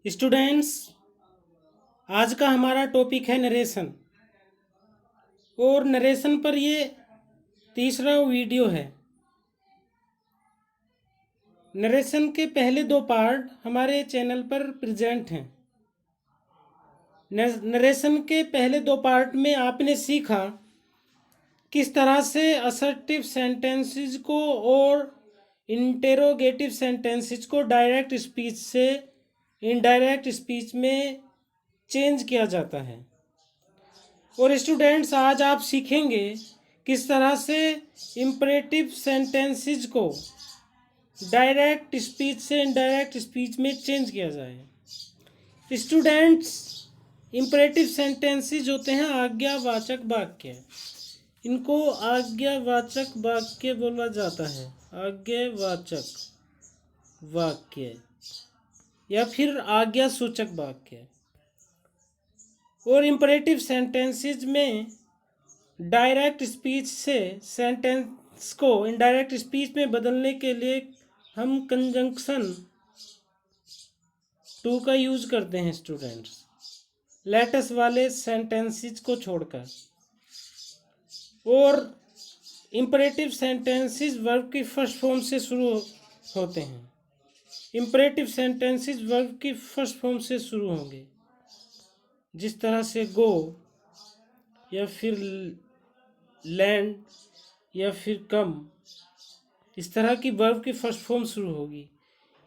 Students, आज का हमारा टॉपिक है नरेशन। और नरेशन पर ये तीसरा वीडियो है। नरेशन के पहले दो पार्ट हमारे चैनल पर प्रेजेंट हैं। नरेशन के पहले दो पार्ट में आपने सीखा किस तरह से असर्टिव सेंटेंसेस को और इंटेरोगेटिव सेंटेंसेस को डायरेक्ट स्पीच से इनडायरेक्ट स्पीच में चेंज किया जाता है। और स्टूडेंट्स, आज आप सीखेंगे किस तरह से इम्परेटिव सेंटेंसेस को डायरेक्ट स्पीच से इनडायरेक्ट स्पीच में चेंज किया जाए। स्टूडेंट्स, इम्परेटिव सेंटेंसेस होते हैं आज्ञावाचक वाक्य। इनको आज्ञावाचक वाक्य बोला जाता है। आज्ञावाचक वाक्य या फिर आज्ञा सूचक वाक्य। और इम्परेटिव सेंटेंसेस में डायरेक्ट स्पीच से सेंटेंस को इनडायरेक्ट स्पीच में बदलने के लिए हम कंजंक्शन टू का यूज करते हैं स्टूडेंट्स, लेटस वाले सेंटेंसेस को छोड़कर। और इम्परेटिव सेंटेंसेस वर्ब की फर्स्ट फॉर्म से शुरू होते हैं। इम्परेटिव सेंटेंसेस वर्ब की फर्स्ट फॉर्म से शुरू होंगे, जिस तरह से गो या फिर लैंड या फिर कम। इस तरह की वर्ब की फर्स्ट फॉर्म शुरू होगी,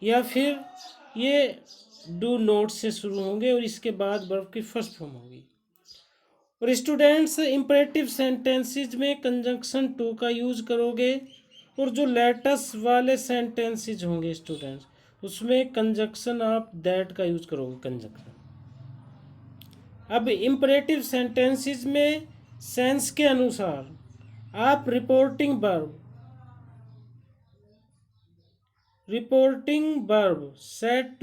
या फिर ये डू नॉट से शुरू होंगे और इसके बाद वर्ब की फर्स्ट फॉर्म होगी। और स्टूडेंट्स, इम्परेटिव सेंटेंसेस में कंजंक्शन टू का यूज करोगे, और जो लेटस वाले सेंटेंसेस होंगे स्टूडेंट्स, उसमें कंजंक्शन आप दैट का यूज करोगे। कंजंक्शन अब इम्परेटिव सेंटेंसेस में सेंस के अनुसार आप रिपोर्टिंग वर्ब सेट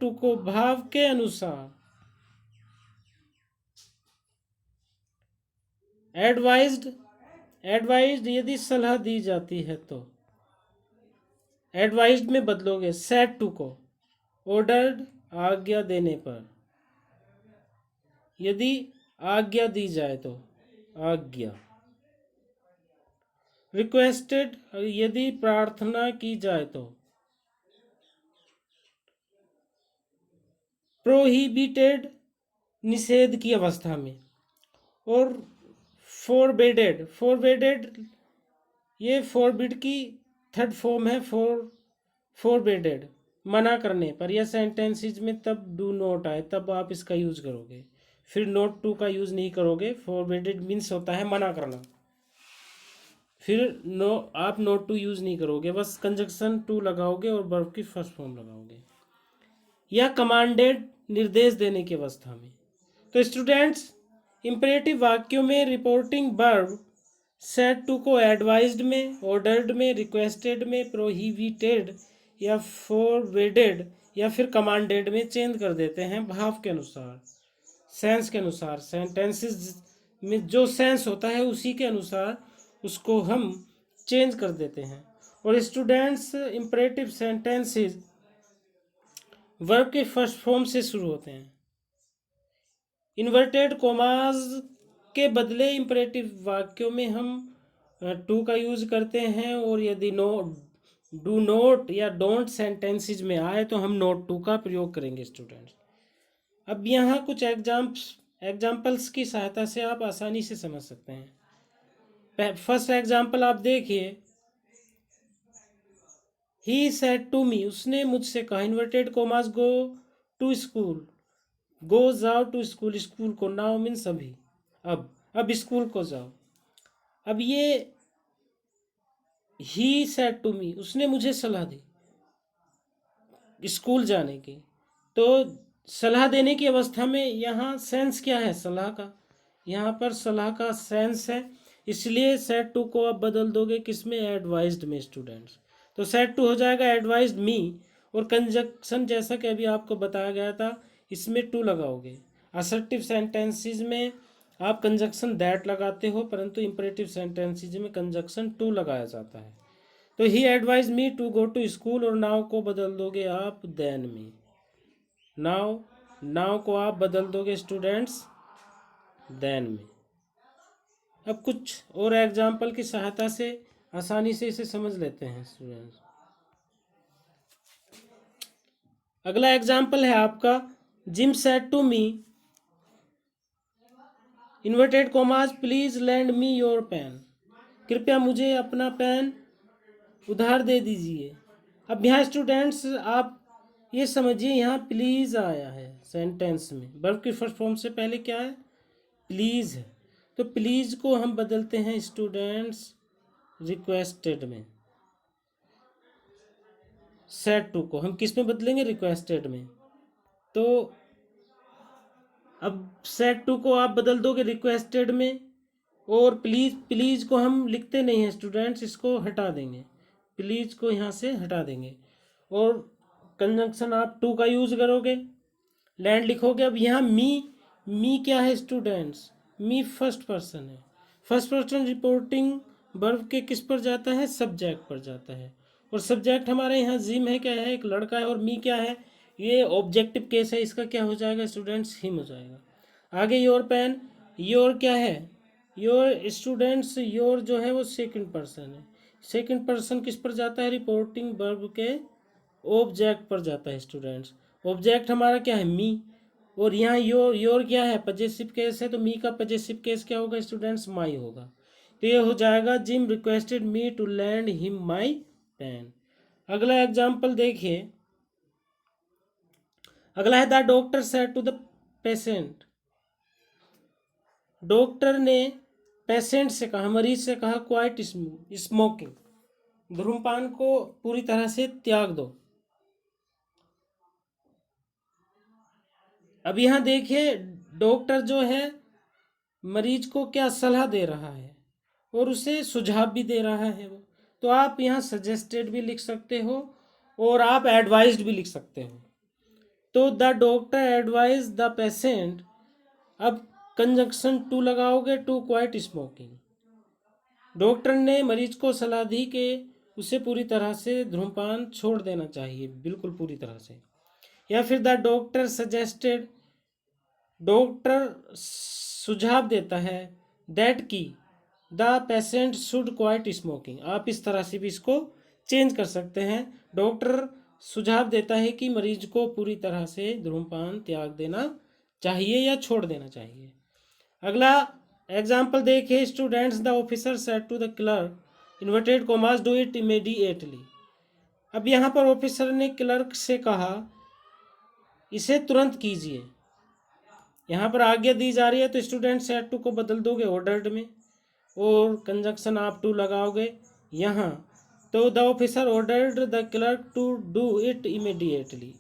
टू को भाव के अनुसार एडवाइज्ड यदि सलाह दी जाती है तो एडवाइज्ड में बदलोगे सेट टू को। ऑर्डर्ड आज्ञा देने पर, यदि आज्ञा दी जाए तो आज्ञा। रिक्वेस्टेड यदि प्रार्थना की जाए तो। प्रोहिबिटेड निषेध की अवस्था में। और फॉरबेडेड ये फॉरबिड की थर्ड फॉर्म है। फॉरबेडेड मना करने पर, या सेंटेंसेस में तब डू नॉट आए तब आप इसका यूज करोगे, फिर नॉट टू का यूज नहीं करोगे। फॉरबेडेड मीन्स होता है मना करना, फिर आप नॉट टू यूज नहीं करोगे, बस कंजंक्शन टू लगाओगे और वर्ब की फर्स्ट फॉर्म लगाओगे। या कमांडेड निर्देश देने की अवस्था में। तो स्टूडेंट्स, इम्परेटिव वाक्यों में रिपोर्टिंग वर्ब सेट टू को एडवाइज्ड में, ऑर्डर्ड में, रिक्वेस्टेड में, प्रोहिबिटेड या फॉरबिडेड या फिर कमांडेड में चेंज कर देते हैं भाव के अनुसार, सेंस के अनुसार। सेंटेंसेस में जो सेंस होता है उसी के अनुसार उसको हम चेंज कर देते हैं। और स्टूडेंट्स, इम्परेटिव सेंटेंसेस वर्ब के फर्स्ट फॉर्म से शुरू होते हैं। इन्वर्टेड कोमास के बदले इम्परेटिव वाक्यों में हम टू का यूज करते हैं, और यदि डू नॉट या डोंट सेंटेंसेस में आए तो हम नॉट टू का प्रयोग करेंगे स्टूडेंट्स। अब यहाँ कुछ एग्जाम्पल्स की सहायता से आप आसानी से समझ सकते हैं। फर्स्ट एग्जाम्पल आप देखिए। ही सेड टू मी, उसने मुझसे कहा। Inverted commas go to school, go जाओ टू स्कूल, स्कूल को। नाउ मीन्स अभी, अब स्कूल को जाओ। अब ये ही सेड टू मी, उसने मुझे सलाह दी स्कूल जाने की। तो सलाह देने की अवस्था में यहाँ सेंस क्या है? सलाह का। यहाँ पर सलाह का सेंस है, इसलिए सेड टू को आप बदल दोगे किसमें? एडवाइज्ड में स्टूडेंट्स। तो सेड टू हो जाएगा एडवाइज्ड मी, और कंजंक्शन जैसा कि अभी आपको बताया गया था इसमें टू लगाओगे। असर्टिव सेंटेंसेस में आप कंजंक्शन दैट लगाते हो, परंतु इंपरेटिव सेंटेंसेस में कंजंक्शन टू लगाया जाता है। तो he advise me to go to school, और नाउ को बदल दोगे आप देन में। नाउ को आप बदल दोगे स्टूडेंट्स देन में। अब कुछ और एग्जाम्पल की सहायता से आसानी से इसे समझ लेते हैं स्टूडेंट्स। अगला एग्जाम्पल है आपका, Jim said to me inverted commas please lend me your pen, कृपया मुझे अपना पेन उधार दे दीजिए। अब यहाँ स्टूडेंट्स आप ये समझिए, यहाँ प्लीज आया है सेंटेंस में, वर्ब की फर्स्ट फॉर्म से पहले क्या है, प्लीज है। तो प्लीज को हम बदलते हैं स्टूडेंट्स रिक्वेस्टेड में। सेड टू को हम किस में बदलेंगे, रिक्वेस्टेड में। तो अब सेड टू को आप बदल दोगे रिक्वेस्टेड में, और प्लीज को हम लिखते नहीं हैं स्टूडेंट्स, इसको हटा देंगे, प्लीज को यहाँ से हटा देंगे, और कंजंक्शन आप टू का यूज करोगे, लैंड लिखोगे। अब यहाँ मी क्या है स्टूडेंट्स, मी फर्स्ट पर्सन है। फर्स्ट पर्सन रिपोर्टिंग वर्ब के किस पर जाता है, सब्जेक्ट पर जाता है, और सब्जेक्ट हमारे यहाँ जिम है, क्या है, एक लड़का है, और मी क्या है, ये ऑब्जेक्टिव केस है, इसका क्या हो जाएगा स्टूडेंट्स, हिम हो जाएगा। आगे योर पेन, योर क्या है, योर स्टूडेंट्स, योर जो है वो सेकंड पर्सन है। सेकंड पर्सन किस पर जाता है, रिपोर्टिंग वर्ब के ऑब्जेक्ट पर जाता है स्टूडेंट्स। ऑब्जेक्ट हमारा क्या है, मी, और यहाँ योर क्या है, पजेसिव केस है, तो मी का पजेसिव केस क्या होगा स्टूडेंट्स, माई होगा। तो ये हो जाएगा, Jim requested me to lend him my pen. अगला एग्जाम्पल देखिए, अगला है the doctor said to the patient, doctor ने पेशेंट से कहा, मरीज से कहा, क्वाइट स्मोकिंग, धूम्रपान को पूरी तरह से त्याग दो। अब यहाँ देखिए, डॉक्टर जो है मरीज को क्या सलाह दे रहा है, और उसे सुझाव भी दे रहा है वो। तो आप यहाँ सजेस्टेड भी लिख सकते हो, और आप एडवाइज्ड भी लिख सकते हो। तो the doctor advise the patient, अब कंजंक्शन टू लगाओगे, टू क्वाइट स्मोकिंग। डॉक्टर ने मरीज को सलाह दी कि उसे पूरी तरह से धूम्रपान छोड़ देना चाहिए, बिल्कुल पूरी तरह से। या फिर द डॉक्टर सजेस्टेड, डॉक्टर सुझाव देता है, दैट की the patient should quite smoking. आप इस तरह से भी इसको चेंज कर सकते हैं। डॉक्टर सुझाव देता है कि मरीज को पूरी तरह से धूम्रपान त्याग देना चाहिए या छोड़ देना चाहिए। अगला एग्जाम्पल देखिए students, the officer said to the clerk inverted commas do it immediately. अब यहाँ पर ऑफिसर ने क्लर्क से कहा, इसे तुरंत कीजिए। यहाँ पर आज्ञा दी जा रही है, तो स्टूडेंट सेड टू को बदल दोगे ऑर्डर्ड में, और कंजंक्शन आप टू लगाओगे यहाँ। तो the officer ordered the clerk to do it immediately.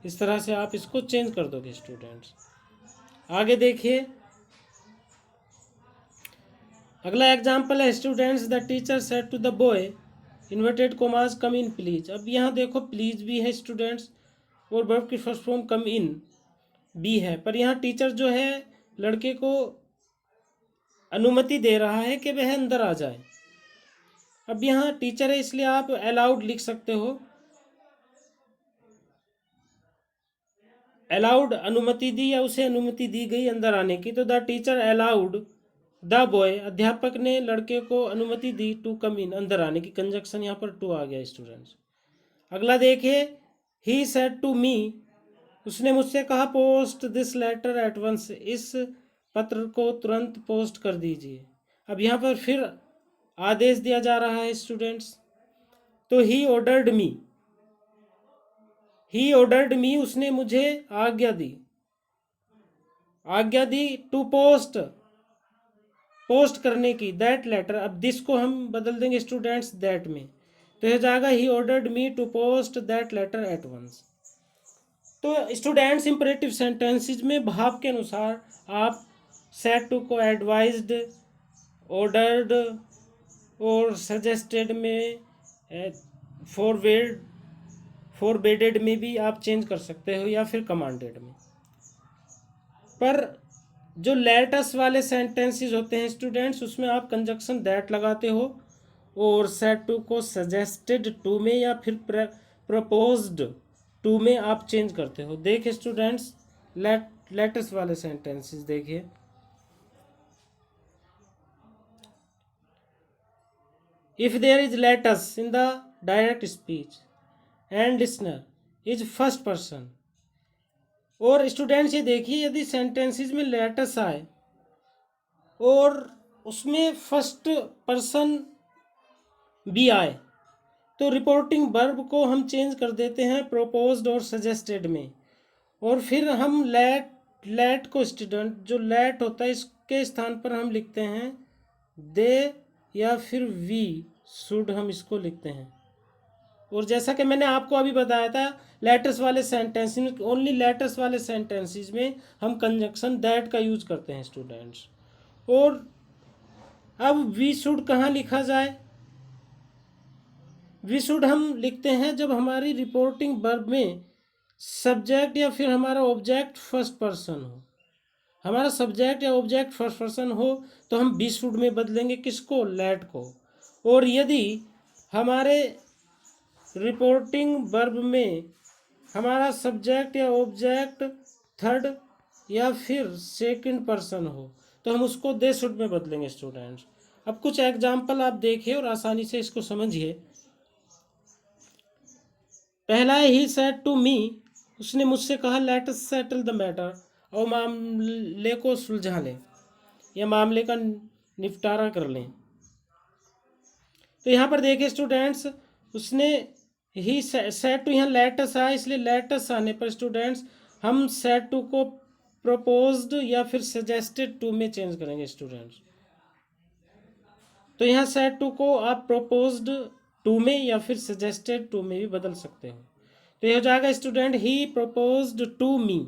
इस तरह से आप इसको चेंज कर दोगे स्टूडेंट्स। आगे देखिए, अगला एग्जाम्पल है students, the teacher said to the boy inverted commas come in please. अब यहाँ देखो प्लीज भी है स्टूडेंट्स, और वर्ब की फर्स्ट फॉर्म कम इन भी है, पर यहाँ टीचर जो है लड़के को अनुमति दे रहा है कि वह अंदर आ जाए। अब यहाँ टीचर है, इसलिए आप अलाउड लिख सकते हो, अलाउड अनुमति दी, या उसे अनुमति दी गई अंदर आने की। तो the teacher allowed the boy, अध्यापक ने लड़के को अनुमति दी, टू कम इन, अंदर आने की। कंजंक्शन यहाँ पर टू आ गया स्टूडेंट्स। अगला देखिए, ही सेड टू मी, उसने मुझसे कहा, post this letter at once, इस पत्र को तुरंत पोस्ट कर दीजिए। अब यहाँ पर फिर आदेश दिया जा रहा है स्टूडेंट्स। तो ही ऑर्डर्ड मी, उसने मुझे आज्ञा दी टू पोस्ट करने की, दैट लेटर। अब दिस को हम बदल देंगे स्टूडेंट्स दैट में, तो यह जाएगा, he ordered me to post that letter at once. तो स्टूडेंट्स इंपरेटिव सेंटेंसेस में भाव के अनुसार आप सेड टू को एडवाइज्ड, ऑर्डर्ड और सजेस्टेड में, फॉरबेडेड में भी आप चेंज कर सकते हो, या फिर कमांडेड में। पर जो लेटस वाले सेंटेंसेस होते हैं स्टूडेंट्स, उसमें आप कंजक्शन दैट लगाते हो, और सेड टू को सजेस्टेड टू में या फिर प्रपोज्ड टू में आप चेंज करते हो। देखिए स्टूडेंट्स, लेटेस्ट वाले सेंटेंसेस देखिए। If there is let's in the direct speech and listener is first person. और स्टूडेंट्स ये देखिए, यदि सेंटेंसेस में लेटस आए और उसमें फर्स्ट पर्सन भी आए तो रिपोर्टिंग वर्ब को हम चेंज कर देते हैं प्रोपोज्ड और सजेस्टेड में, और फिर हम लेट को स्टूडेंट जो लेट होता है इसके स्थान पर हम लिखते हैं दे या फिर वी शुड, हम इसको लिखते हैं। और जैसा कि मैंने आपको अभी बताया था, लेटर्स वाले सेंटेंस में, ओनली लेटर्स वाले सेंटेंसेस में हम कंजक्शन दैट का यूज करते हैं स्टूडेंट्स। और अब वी शुड कहाँ लिखा जाए? वी शुड हम लिखते हैं जब हमारी रिपोर्टिंग वर्ब में सब्जेक्ट या फिर हमारा ऑब्जेक्ट फर्स्ट पर्सन हो। हमारा सब्जेक्ट या ऑब्जेक्ट फर्स्ट पर्सन हो तो हम बी शुड में बदलेंगे किसको? लेट को। और यदि हमारे रिपोर्टिंग वर्ब में हमारा सब्जेक्ट या ऑब्जेक्ट थर्ड या फिर सेकंड पर्सन हो तो हम उसको दे शुड में बदलेंगे स्टूडेंट्स। अब कुछ एग्जाम्पल आप देखिए और आसानी से इसको समझिए। पहला है ही सेड टू मी, उसने मुझसे कहा let us settle the matter, और मामले को सुलझा लें या मामले का निपटारा कर लें। तो यहाँ पर देखिए स्टूडेंट्स, उसने ही सेड टू, यहाँ लेट अस आया इसलिए लेट अस आने पर स्टूडेंट्स हम सेड टू को प्रोपोज्ड या फिर सजेस्टेड टू में चेंज करेंगे स्टूडेंट्स। तो यहाँ सेड टू को आप प्रोपोज्ड टू में या फिर सजेस्टेड टू में भी बदल सकते हो। तो ये हो जाएगा student he proposed to me.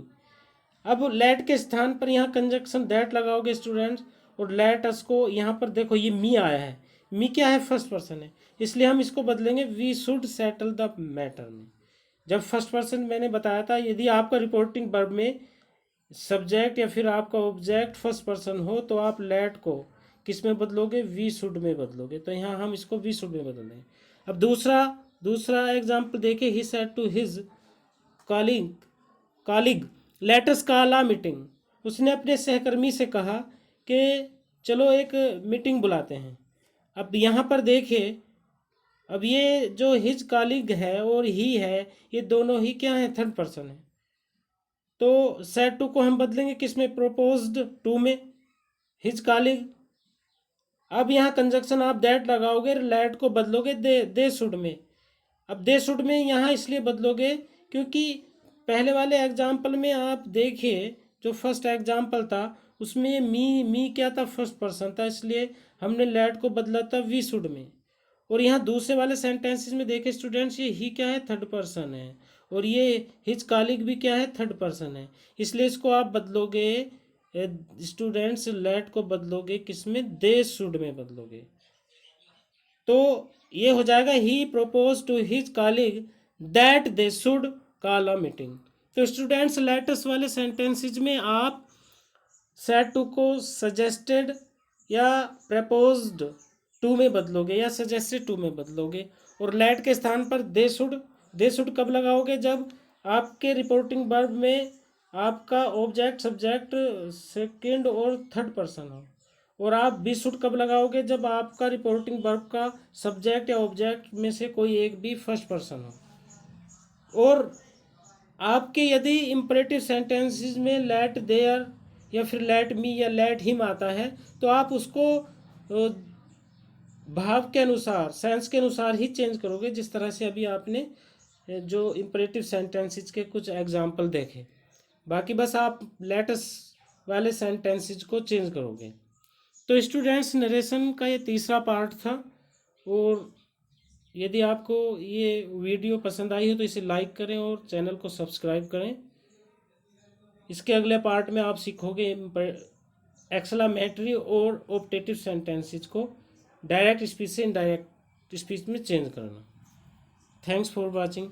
अब लेट के स्थान पर यहाँ कंजक्शन दैट लगाओगे स्टूडेंट्स, और लेट अस को यहाँ पर देखो ये मी आया है, मी क्या है? फर्स्ट पर्सन है, इसलिए हम इसको बदलेंगे we should settle the matter में। जब फर्स्ट पर्सन मैंने बताया था, यदि आपका रिपोर्टिंग वर्ब में सब्जेक्ट या फिर आपका ऑब्जेक्ट फर्स्ट पर्सन हो तो आप लेट को किस में बदलोगे? वी शुड में बदलोगे। तो यहाँ हम इसको वी शुड में बदल देंगे। अब दूसरा एग्जाम्पल देखिए, he said to his colleague let us call a meeting. उसने अपने सहकर्मी से कहा कि चलो एक मीटिंग बुलाते हैं। अब यहाँ पर देखिए, अब ये जो हिज कॉलीग है और ही है, ये दोनों ही क्या है? थर्ड पर्सन है। तो सेड टू को हम बदलेंगे किस में? प्रोपोज्ड टू में, हिज कॉलीग। अब यहाँ कंजक्शन आप दैट लगाओगे, लेट को बदलोगे दे शुड में। अब दे शुड में यहाँ इसलिए बदलोगे क्योंकि पहले वाले एग्जाम्पल में आप देखिए, जो फर्स्ट एग्जाम्पल था उसमें मी क्या था? फर्स्ट पर्सन था, इसलिए हमने लेट को बदला था वी शुड में। और यहाँ दूसरे वाले सेंटेंसेस में देखिए स्टूडेंट्स, ये ही क्या है? थर्ड पर्सन है, और ये हिज कॉलीग भी क्या है? थर्ड पर्सन है, इसलिए इसको आप बदलोगे स्टूडेंट्स, लेट को बदलोगे किसमें? दे शुड में बदलोगे। तो ये हो जाएगा he propose to his colleague that they should call a meeting. तो स्टूडेंट्स, लेटेस्ट वाले सेंटेंसेज में आप सेड टू को सजेस्टेड या प्रपोज्ड टू में बदलोगे या सजेस्टेड टू में बदलोगे, और लेट के स्थान पर दे शुड कब लगाओगे? जब आपके रिपोर्टिंग वर्ब में आपका ऑब्जेक्ट सब्जेक्ट सेकंड और थर्ड पर्सन हो। और आप बी शुड कब लगाओगे? जब आपका रिपोर्टिंग वर्ब का सब्जेक्ट या ऑब्जेक्ट में से कोई एक भी फर्स्ट पर्सन हो। और आपके यदि इंपरेटिव सेंटेंसेस में लेट देयर या फिर लेट मी या लेट हिम आता है तो आप उसको भाव के अनुसार, सेंस के अनुसार ही चेंज करोगे, जिस तरह से अभी आपने जो इंपरेटिव सेंटेंसेस के कुछ एग्जाम्पल देखे। बाकी बस आप लेटस वाले सेंटेंसेस को चेंज करोगे। तो स्टूडेंट्स, नरेशन का ये तीसरा पार्ट था। और यदि आपको ये वीडियो पसंद आई हो तो इसे लाइक करें और चैनल को सब्सक्राइब करें। इसके अगले पार्ट में आप सीखोगे एक्सक्लेमेटरी और ऑप्टेटिव सेंटेंसेस को डायरेक्ट स्पीच से इनडायरेक्ट स्पीच में चेंज करना। Thanks for watching.